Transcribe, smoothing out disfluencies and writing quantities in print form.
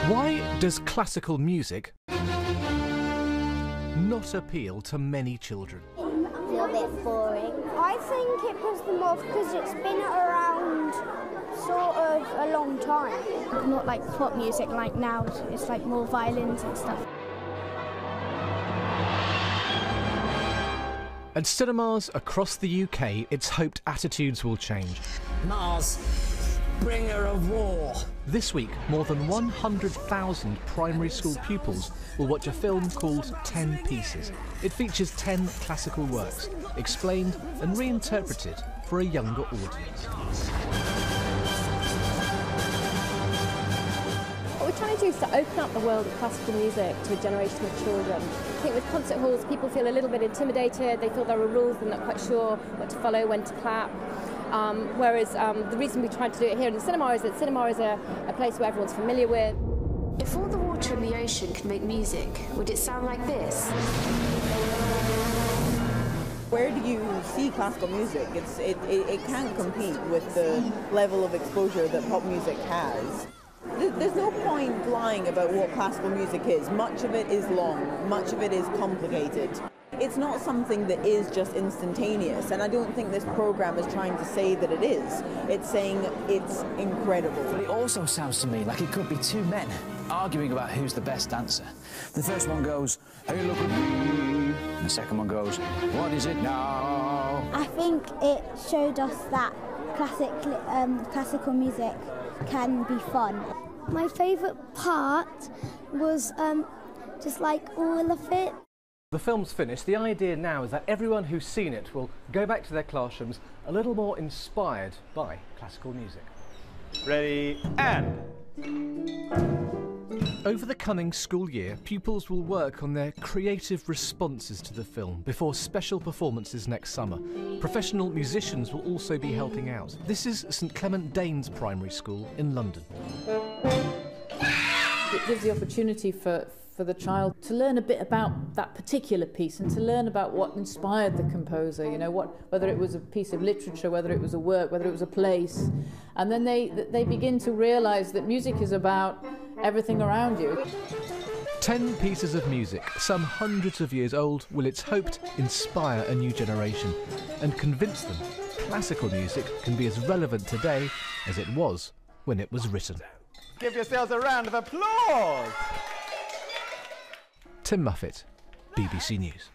Why does classical music not appeal to many children? A little bit boring. I think it puts them off because it's been around sort of a long time. Not like pop music like now, it's like more violins and stuff. At cinemas across the UK, it's hoped attitudes will change. Mars, bringer of war. This week, more than 100,000 primary school pupils will watch a film called 10 Pieces. It features 10 classical works, explained and reinterpreted for a younger audience. What we're trying to do is to open up the world of classical music to a generation of children. I think with concert halls, people feel a little bit intimidated, they feel there are rules, they're not quite sure what to follow, when to clap. Whereas the reason we tried to do it here in the cinema is that cinema is a place where everyone's familiar with. If all the water in the ocean could make music, would it sound like this? Where do you see classical music? It can't compete with the level of exposure that pop music has. There's no point lying about what classical music is. Much of it is long, much of it is complicated. It's not something that is just instantaneous, and I don't think this program is trying to say that it is. It's saying it's incredible. But it also sounds to me like it could be two men arguing about who's the best dancer. The first one goes, "Hey, look at me," and the second one goes, "What is it now?" I think it showed us that classical music can be fun. My favourite part was just like all of it. The film's finished. The idea now is that everyone who's seen it will go back to their classrooms a little more inspired by classical music. Ready, and... Over the coming school year, pupils will work on their creative responses to the film before special performances next summer. Professional musicians will also be helping out. This is St Clement Danes Primary School in London. It gives the opportunity for the child to learn a bit about that particular piece and to learn about what inspired the composer, you know, whether it was a piece of literature, whether it was a work, whether it was a place. And then they begin to realise that music is about everything around you. 10 pieces of music, some hundreds of years old, will, it's hoped, inspire a new generation and convince them classical music can be as relevant today as it was when it was written. Give yourselves a round of applause! Tim Muffett, BBC News.